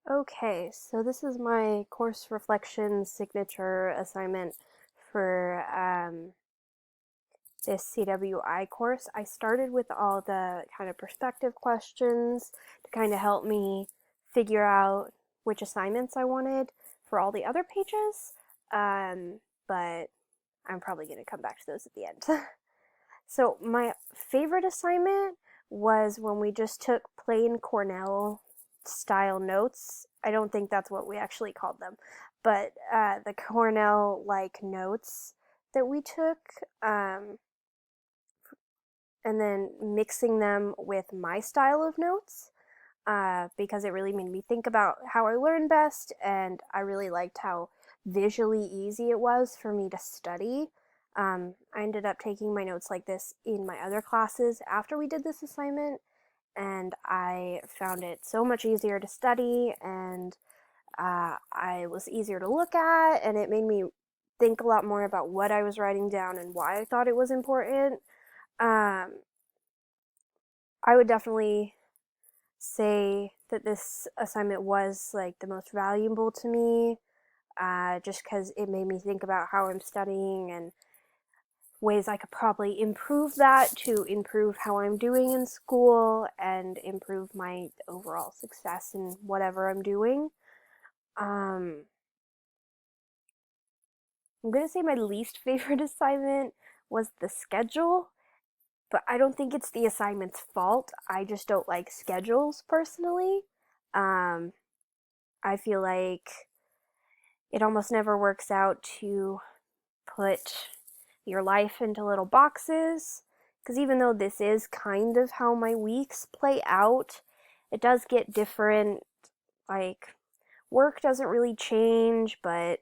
Okay, so this is my course reflection signature assignment for this CWI course. I started with all the kind of perspective questions to kind of help me figure out which assignments I wanted for all the other pages, but I'm probably going to come back to those at the end. So my favorite assignment was when we just took plain Cornell style notes. I don't think that's what we actually called them, but the Cornell like notes that we took, and then mixing them with my style of notes, because it really made me think about how I learn best, and I really liked how visually easy it was for me to study. I ended up taking my notes like this in my other classes after we did this assignment, and I found it so much easier to study, and I was easier to look at, and it made me think a lot more about what I was writing down and why I thought it was important. Um, I would definitely say that this assignment was like the most valuable to me, just because it made me think about how I'm studying and ways I could probably improve that to improve how I'm doing in school and improve my overall success in whatever I'm doing. Um, I'm gonna say my least favorite assignment was the schedule, but I don't think it's the assignment's fault. I just don't like schedules personally. Um, I feel like it almost never works out to put your life into little boxes. Because even though this is kind of how my weeks play out, it does get different. Like, work doesn't really change, but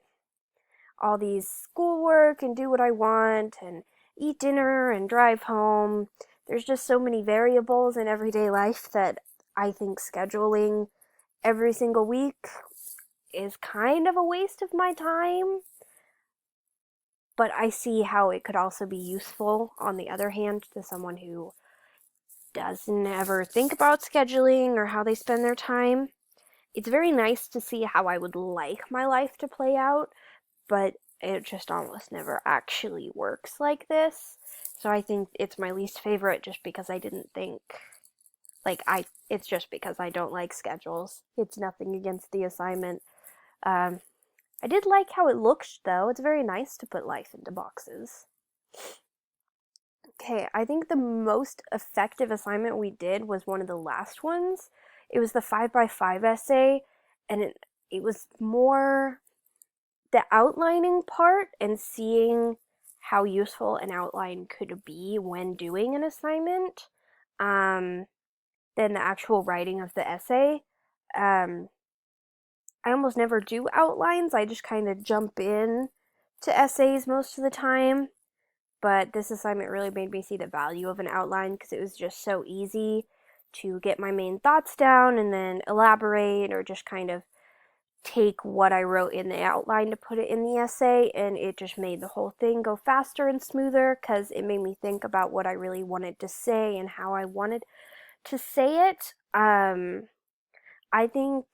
all these schoolwork and do what I want and eat dinner and drive home. There's just so many variables in everyday life that I think scheduling every single week is kind of a waste of my time. But I see how it could also be useful, on the other hand, to someone who doesn't ever think about scheduling or how they spend their time. It's very nice to see how I would like my life to play out, but it just almost never actually works like this. So I think it's my least favorite just because I didn't think it's just because I don't like schedules. It's nothing against the assignment. Um, I did like how it looked though. It's very nice to put life into boxes. Okay, I think the most effective assignment we did was one of the last ones. It was the 5x5 essay, and it was more the outlining part and seeing how useful an outline could be when doing an assignment, um, than the actual writing of the essay. Um, I almost never do outlines, I just kind of jump in to essays most of the time. But this assignment really made me see the value of an outline because it was just so easy to get my main thoughts down and then elaborate or just kind of take what I wrote in the outline to put it in the essay, and it just made the whole thing go faster and smoother because it made me think about what I really wanted to say and how I wanted to say it. I think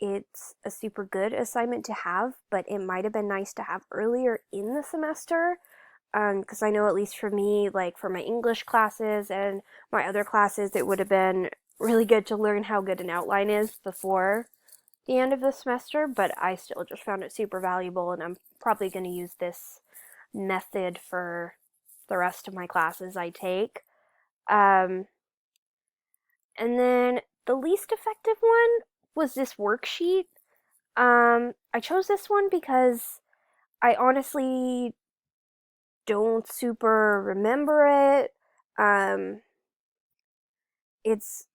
it's a super good assignment to have, but it might have been nice to have earlier in the semester, because I know at least for me, like for my English classes and my other classes, it would have been really good to learn how good an outline is before the end of the semester, but I still just found it super valuable, and I'm probably going to use this method for the rest of my classes I take. Um, and then the least effective one was this worksheet. I chose this one because I honestly don't super remember it. Um, it's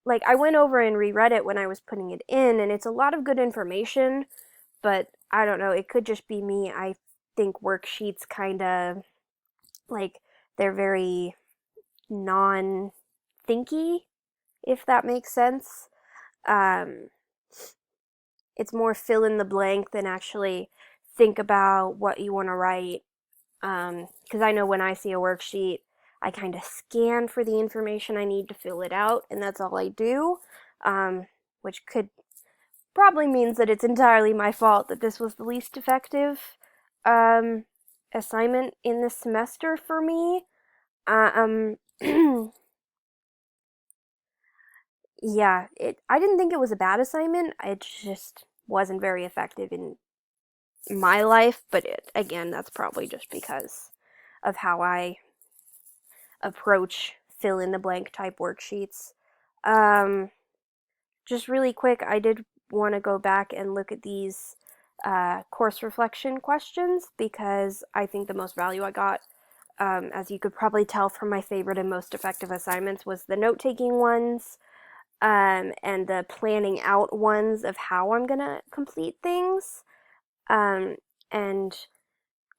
like I went over and reread it when I was putting it in, and it's a lot of good information, but I don't know, it could just be me. I think worksheets kind of like they're very non thinky, if that makes sense. Um, it's more fill in the blank than actually think about what you want to write. Because I know when I see a worksheet, I kind of scan for the information I need to fill it out, and that's all I do. Um, which could probably means that it's entirely my fault that this was the least effective assignment in this semester for me. Um, yeah, I didn't think it was a bad assignment. It just wasn't very effective in my life, but again, that's probably just because of how I approach fill in the blank type worksheets. Um, just really quick, I did want to go back and look at these course reflection questions because I think the most value I got, as you could probably tell from my favorite and most effective assignments, was the note-taking ones and the planning out ones of how I'm gonna complete things. And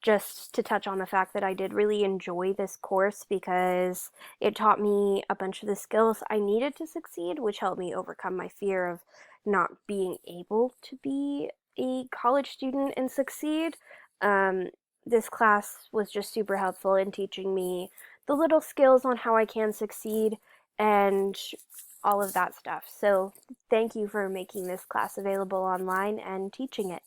just to touch on the fact that I did really enjoy this course because it taught me a bunch of the skills I needed to succeed, which helped me overcome my fear of not being able to be a college student and succeed. Um, this class was just super helpful in teaching me the little skills on how I can succeed and all of that stuff. So, thank you for making this class available online and teaching it.